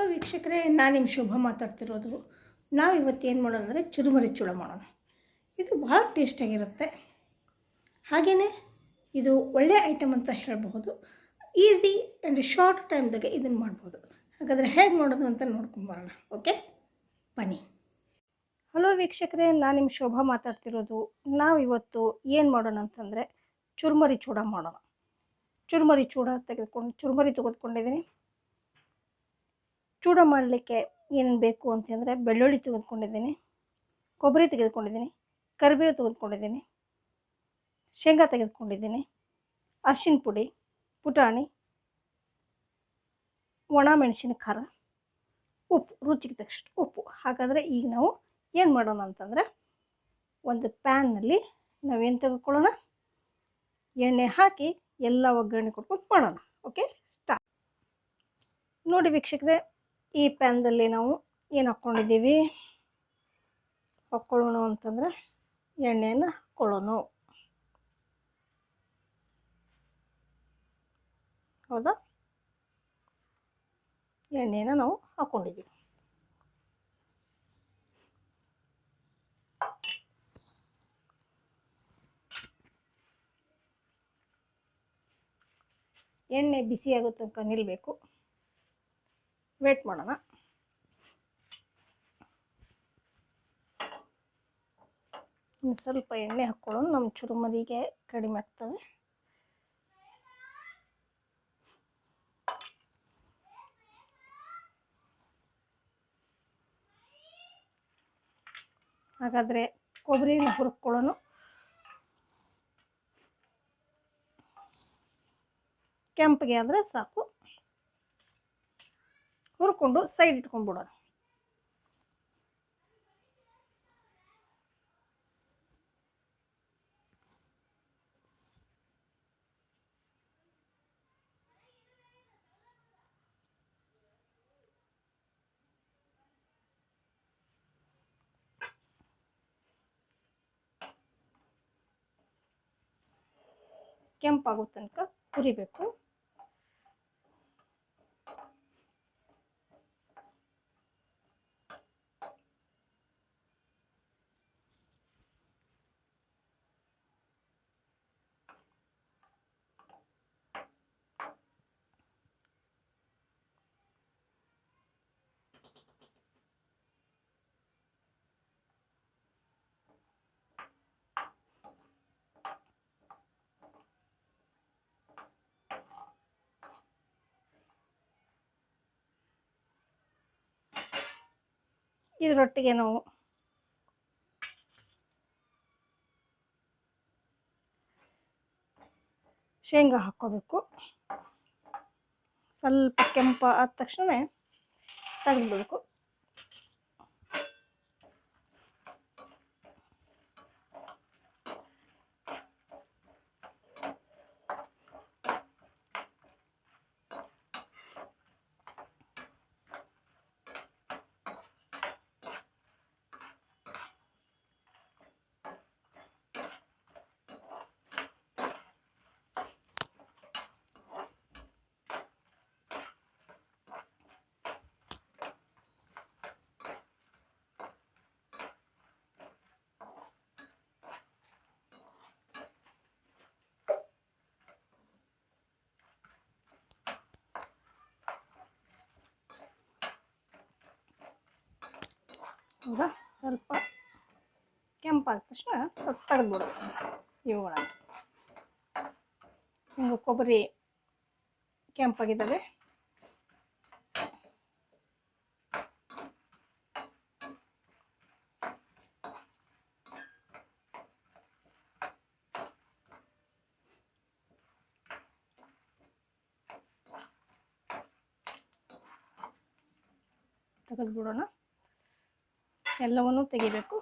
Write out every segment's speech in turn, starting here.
Hello ವೀಕ್ಷಕರೇ, ನಾನು ನಿಮ್ಮ ಶೋಭಾ ಮಾತಾಡ್ತಿರೋದು. ನಾವು ಇವತ್ತು ಏನು ಮಾಡೋಣ ಅಂದರೆ ಚುರುಮುರಿ ಚೂಡ ಮಾಡೋಣ. ಇದು ಭಾಳ ಟೇಸ್ಟಿಯಾಗಿರುತ್ತೆ. ಹಾಗೆಯೇ ಇದು ಒಳ್ಳೆಯ ಐಟಮ್ ಅಂತ ಹೇಳಬಹುದು. ಈಸಿ ಆ್ಯಂಡ್ ಶಾರ್ಟ್ ಟೈಮ್ದಾಗೆ ಇದನ್ನು ಮಾಡ್ಬೋದು. ಹಾಗಾದರೆ ಹೇಗೆ ಮಾಡೋದು ಅಂತ ನೋಡ್ಕೊಂಬರೋಣ. ಓಕೆ, ಬನ್ನಿ. ಹಲೋ ವೀಕ್ಷಕರೇ, ನಾನು ನಿಮ್ಮ ಶೋಭಾ ಮಾತಾಡ್ತಿರೋದು. ನಾವು ಇವತ್ತು ಏನು ಮಾಡೋಣ ಅಂತಂದರೆ ಚುರುಮುರಿ ಚೂಡ ಮಾಡೋಣ. ಚುರುಮುರಿ ಚೂಡ ಚುರುಮುರಿ ತೆಗೆದುಕೊಂಡಿದ್ದೀನಿ. ಚೂಡ ಮಾಡಲಿಕ್ಕೆ ಏನೇನು ಬೇಕು ಅಂತಂದರೆ ಬೆಳ್ಳುಳ್ಳಿ ತೆಗೆದುಕೊಂಡಿದ್ದೀನಿ, ಕೊಬ್ಬರಿ ತೆಗೆದುಕೊಂಡಿದ್ದೀನಿ, ಕರಿಬೇವು ತೆಗೆದುಕೊಂಡಿದ್ದೀನಿ, ಶೇಂಗಾ ತೆಗೆದುಕೊಂಡಿದ್ದೀನಿ, ಅರಿಶಿನ ಪುಡಿ, ಪುಟಾಣಿ, ಒಣ ಮೆಣಸಿನ ಖಾರ, ಉಪ್ಪು, ರುಚಿಗೆ ತಕ್ಕಷ್ಟು ಉಪ್ಪು. ಹಾಗಾದರೆ ಈಗ ನಾವು ಏನು ಮಾಡೋಣ ಅಂತಂದರೆ ಒಂದು ಪ್ಯಾನ್ನಲ್ಲಿ ನಾವೇನು ತೆಗೆದುಕೊಳ್ಳೋಣ, ಎಣ್ಣೆ ಹಾಕಿ ಎಲ್ಲ ಒಗ್ಗರಣೆ ಕೊಟ್ಕೊಂಡು ಮಾಡೋಣ. Okay, start. ನೋಡಿ ವೀಕ್ಷಕರೇ, ಈ ಪ್ಯಾನ್ದಲ್ಲಿ ನಾವು ಏನು ಹಾಕ್ಕೊಂಡಿದ್ದೀವಿ, ಹಾಕ್ಕೊಳ್ಳೋಣ ಅಂತಂದರೆ ಎಣ್ಣೆಯನ್ನು ಹಾಕ್ಕೊಳ್ಳೋಣ. ಹೌದಾ, ಎಣ್ಣೆನ ನಾವು ಹಾಕ್ಕೊಂಡಿದ್ದೀವಿ. ಎಣ್ಣೆ ಬಿಸಿ ಆಗೋ ತನಕ ನಿಲ್ಲಬೇಕು. ವೇಟ್ ಮಾಡೋಣ. ಇನ್ನು ಸ್ವಲ್ಪ ಎಣ್ಣೆ ಹಾಕ್ಕೊಳ್ಳೋಣ, ನಮ್ಮ ಚುರುಮುರಿಗೆ ಕಡಿಮೆ ಆಗ್ತವೆ. ಹಾಗಾದರೆ ಕೊಬ್ಬರಿನ ಹುರ್ಕೊಳ್ಳೋಣ. ಕೆಂಪಗೆ ಆದರೆ ಸಾಕು. ಹುರ್ಕೊಂಡು ಸೈಡ್ ಇಟ್ಕೊಂಡ್ಬಿಡೋಣ. ಕೆಂಪಾಗೋ ತನಕ ಹುರಿಬೇಕು. ಇದರೊಟ್ಟಿಗೆ ನಾವು ಶೇಂಗಾ ಹಾಕ್ಕೋಬೇಕು. ಸ್ವಲ್ಪ ಕೆಂಪ ಆದ ತಕ್ಷಣ ತೆಗೆದುಬಿಡಬೇಕು. ಹೌದಾ, ಸ್ವಲ್ಪ ಕೆಂಪಾದ ತಕ್ಷಣ ಸ್ವಲ್ಪ ತೆಗೆದ್ಬಿಡೋದು ಇವುಗಳನ್ನು. ಹಿಂಗೆ ಕೊಬ್ಬರಿ ಕೆಂಪಾಗಿದ್ದಾವೆ. ತೆಗೆದ್ಬಿಡೋಣ. ಎಲ್ಲವನ್ನೂ ತೆಗಿಬೇಕು.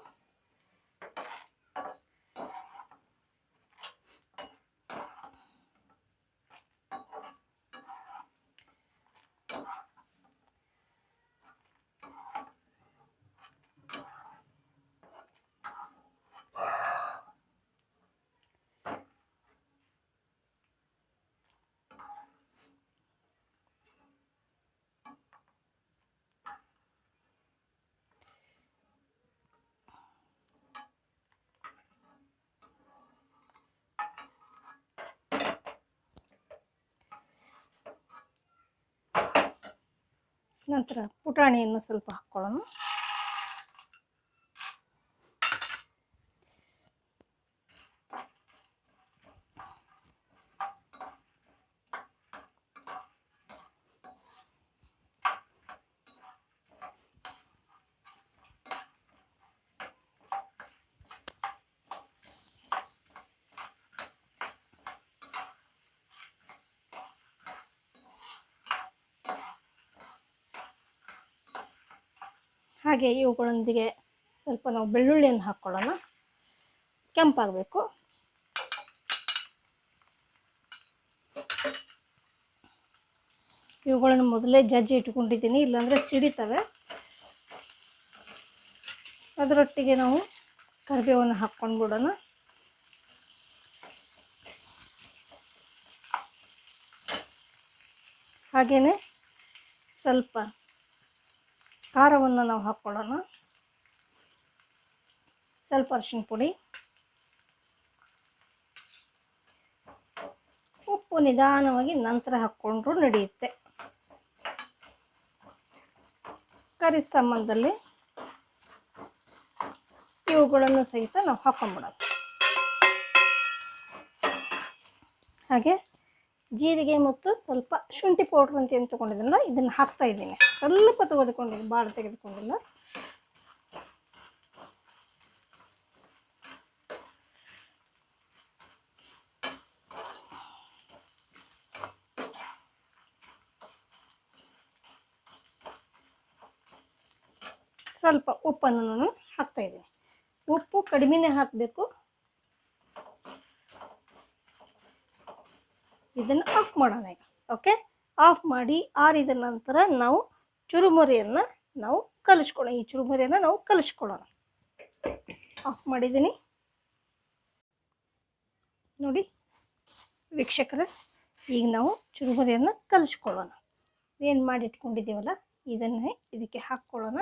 ನಂತರ ಪುಟಾಣಿಯನ್ನು ಸ್ವಲ್ಪ ಹಾಕ್ಕೊಳ್ಳೋಣ. ಹಾಗೆ ಇವುಗಳೊಂದಿಗೆ ಸ್ವಲ್ಪ ನಾವು ಬೆಳ್ಳುಳ್ಳಿಯನ್ನು ಹಾಕ್ಕೊಳ್ಳೋಣ. ಕೆಂಪಾಗಬೇಕು. ಇವುಗಳನ್ನು ಮೊದಲೇ ಜಜ್ಜಿ ಇಟ್ಕೊಂಡಿದ್ದೀನಿ, ಇಲ್ಲಾಂದರೆ ಸಿಡಿತವೆ. ಅದರೊಟ್ಟಿಗೆ ನಾವು ಕರಿಬೇವನ್ನು ಹಾಕ್ಕೊಂಡು ಬಿಡೋಣ. ಹಾಗೆಯೇ ಸ್ವಲ್ಪ ಖಾರವನ್ನು ನಾವು ಹಾಕ್ಕೊಳ್ಳೋಣ. ಸ್ವಲ್ಪ ಅರಿಶಿನ ಪುಡಿ, ಉಪ್ಪು ನಿಧಾನವಾಗಿ ನಂತರ ಹಾಕ್ಕೊಂಡ್ರೂ ನಡೆಯುತ್ತೆ. ಕರಿ ಸಾಮಾನಲ್ಲಿ ಇವುಗಳನ್ನು ಸಹಿತ ನಾವು ಹಾಕ್ಕೊಂಡ್ಬಿಡೋಣ. ಹಾಗೆ ಜೀರಿಗೆ ಮತ್ತು ಸ್ವಲ್ಪ ಶುಂಠಿ ಪೌಡ್ರ್ ಅಂತ ಏನು ತೊಗೊಂಡಿದ್ದೀನಲ್ಲ ಇದನ್ನು ಹಾಕ್ತಾ ಇದ್ದೀನಿ. ಸ್ವಲ್ಪ ತೆಗೆದುಕೊಂಡಿದ್ದೀನಿ, ಭಾಳ ತೆಗೆದುಕೊಂಡಿಲ್ಲ. ಸ್ವಲ್ಪ ಉಪ್ಪನ್ನು ನಾನು ಹಾಕ್ತಾ ಇದ್ದೀನಿ. ಉಪ್ಪು ಕಡಿಮೆನೇ ಹಾಕಬೇಕು. ಇದನ್ನು ಆಫ್ ಮಾಡೋಣ ಈಗ. ಓಕೆ, ಆಫ್ ಮಾಡಿ ಆರಿದ ನಂತರ ನಾವು ಚುರುಮುರಿಯನ್ನು ನಾವು ಕಲಿಸ್ಕೊಳ್ಳೋಣ. ಈ ಚುರುಮುರಿಯನ್ನು ನಾವು ಕಲಿಸ್ಕೊಳ್ಳೋಣ. ಆಫ್ ಮಾಡಿದ್ದೀನಿ ನೋಡಿ ವೀಕ್ಷಕರೇ. ಈಗ ನಾವು ಚುರುಮುರಿಯನ್ನು ಕಲಿಸ್ಕೊಳ್ಳೋಣ. ಏನು ಮಾಡಿ ಇಟ್ಕೊಂಡಿದ್ದೀವಲ್ಲ ಇದನ್ನೇ ಇದಕ್ಕೆ ಹಾಕ್ಕೊಳ್ಳೋಣ.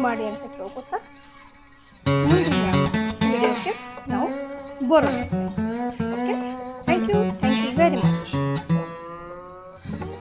ಮಾಡಿ ಅಂತ ಕೇಳ್ಕೊತಾ ಮುಂದಿನ ವಿಡಿಯೋಕ್ಕೆ ನಾವು ಬರೋಣ.